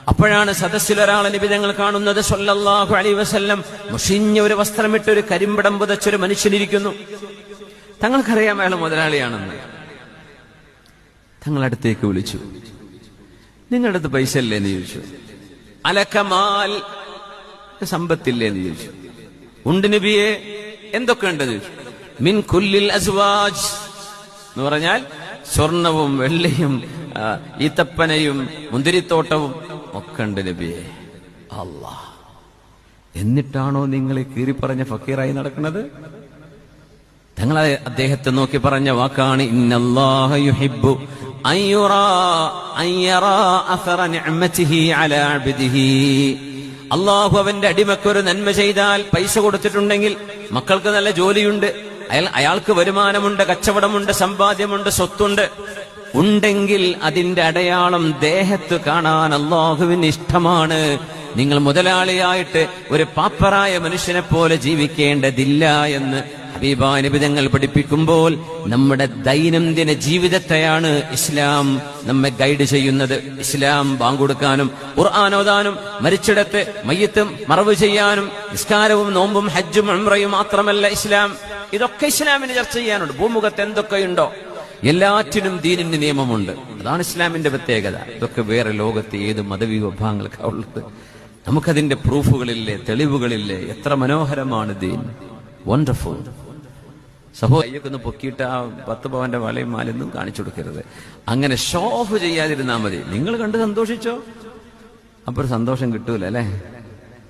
അപ്പോഴാണ് സദസ്സിലൊരാളെ നബി തങ്ങൾ കാണുന്നത് സ്വല്ലല്ലാഹു അലൈഹി വസല്ലം മുഷിഞ്ഞ ഒരു വസ്ത്രമിട്ട് ഒരു കരിമ്പിടം പുതച്ചൊരു മനുഷ്യനിരിക്കുന്നു. തങ്ങൾക്കറിയാം അയാൾ മുതലാളിയാണെന്ന്. തങ്ങളടുത്തേക്ക് വിളിച്ചു. നിങ്ങളുടെ അടുത്ത് പൈസ ഇല്ലേ എന്ന് ചോദിച്ചു. അലക്കമാൽ, സമ്പത്തില്ലേ എന്ന് ചോദിച്ചു. ഉണ്ട് നബിയെ. എന്തൊക്കെ ഉണ്ട് ചോദിച്ചു. മിൻ കുല്ലിൽ അസ്വാജ് എന്ന് പറഞ്ഞാൽ സ്വർണവും വെള്ളിയും ഈത്തപ്പനയും മുന്തിരിത്തോട്ടവും ഒക്കെ ഉണ്ട് നബിയെ. അല്ലാഹ്, എന്നിട്ടാണോ നിങ്ങൾ ഈ കീറി പറഞ്ഞ ഫക്കീറായി നടക്കുന്നത്? തങ്ങൾ അദ്ദേഹത്തെ നോക്കി പറഞ്ഞ വാക്കാണ് ഇന്നല്ലാഹ യുഹിബ്ബു അയ്യറാ അസറ നിഅമതിഹി അലാ അബ്ദിഹി. അല്ലാഹു അവന്റെ അടിമക്കൊരു നന്മ ചെയ്താൽ, പൈസ കൊടുത്തിട്ടുണ്ടെങ്കിൽ, മക്കൾക്ക് നല്ല ജോലിയുണ്ട്, അയാൾക്ക് വരുമാനമുണ്ട്, കച്ചവടമുണ്ട്, സമ്പാദ്യമുണ്ട്, സ്വത്തുണ്ട് ഉണ്ടെങ്കിൽ അതിന്റെ അടയാളം ദേഹത്ത് കാണാൻ അല്ലാഹുവിന് ഇഷ്ടമാണ്. നിങ്ങൾ മുതലാളിയായിട്ട് ഒരു പാപ്പറായ മനുഷ്യനെ പോലെ ജീവിക്കേണ്ടതില്ല എന്ന് ഹബീബായ നബി തങ്ങൾ പഠിപ്പിക്കുമ്പോൾ നമ്മുടെ ദൈനംദിന ജീവിതത്തെയാണ് ഇസ്ലാം നമ്മെ ഗൈഡ് ചെയ്യുന്നത്. ഇസ്ലാം ബാങ്ക് കൊടുക്കാനും ഖുർആൻ ഓതാനും മരിച്ചിടത്ത് മയ്യിത്ത് മറവ് ചെയ്യാനും നിസ്കാരവും നോമ്പും ഹജ്ജും ഉംറയും മാത്രമല്ല ഇസ്ലാം. ഇതൊക്കെ ഇസ്ലാമിന് ചർച്ച ചെയ്യാനുണ്ട്. ഭൂമുഖത്ത് എന്തൊക്കെയുണ്ടോ എല്ലാറ്റിനും ദീനിന് നിയമമുണ്ട്. അതാണ് ഇസ്ലാമിന്റെ പ്രത്യേകത. ഇതൊക്കെ വേറെ ലോകത്ത് ഏത് മതവിഭാഗങ്ങൾക്കാ ഉള്ളത്? നമുക്കതിന്റെ പ്രൂഫുകളില്ലേ, തെളിവുകളില്ലേ? എത്ര മനോഹരമാണ് ദീൻ. വണ്ടർഫുൾ. സഹോദരിയൊന്ന് പൊക്കിയിട്ട് ആ 10 പവന്റെ വളയും മാലൊന്നും കാണിച്ചു കൊടുക്കരുത്. അങ്ങനെ ഷോ ഓഫ് ചെയ്യാതിരുന്നാൽ മതി. നിങ്ങൾ കണ്ട് സന്തോഷിച്ചോ, അപ്പൊ ഒരു സന്തോഷം കിട്ടൂല അല്ലെ?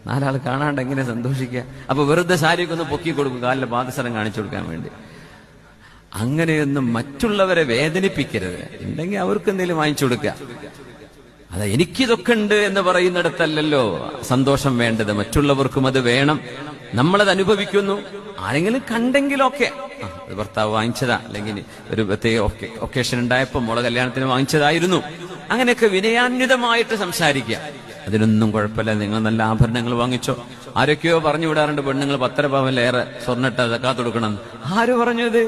4 ആൾ കാണാണ്ട് എങ്ങനെ സന്തോഷിക്കുക? അപ്പൊ വെറുതെ സാരിയൊക്കെ ഒന്ന് പൊക്കി കൊടുക്കും, കാലിലെ പാദസരം കാണിച്ചു കൊടുക്കാൻ വേണ്ടി. അങ്ങനെയൊന്നും മറ്റുള്ളവരെ വേദനിപ്പിക്കരുത്. ഉണ്ടെങ്കിൽ അവർക്ക് എന്തെങ്കിലും വാങ്ങിച്ചു കൊടുക്കുക. അതാ എനിക്കിതൊക്കെ ഉണ്ട് എന്ന് പറയുന്നിടത്തല്ലല്ലോ സന്തോഷം വേണ്ടത്. മറ്റുള്ളവർക്കും അത് വേണം. നമ്മളത് അനുഭവിക്കുന്നു. ആരെങ്കിലും കണ്ടെങ്കിലൊക്കെ ഭർത്താവ് വാങ്ങിച്ചതാ, അല്ലെങ്കിൽ ഒരു പ്രത്യേക ഒക്കേഷൻ ഉണ്ടായപ്പോ മോളെ കല്യാണത്തിന് വാങ്ങിച്ചതായിരുന്നു, അങ്ങനെയൊക്കെ വിനയാന്വിതമായിട്ട് സംസാരിക്കുക. അതിനൊന്നും കുഴപ്പമില്ല. നിങ്ങൾ നല്ല ആഭരണങ്ങൾ വാങ്ങിച്ചോ. ആരൊക്കെയോ പറഞ്ഞു വിടാറുണ്ട് പെണ്ണുങ്ങൾ 10 പവനിലേറെ സ്വർണ്ണിട്ട് സക്കാത്ത് കൊടുക്കണം. ആര് പറഞ്ഞത്?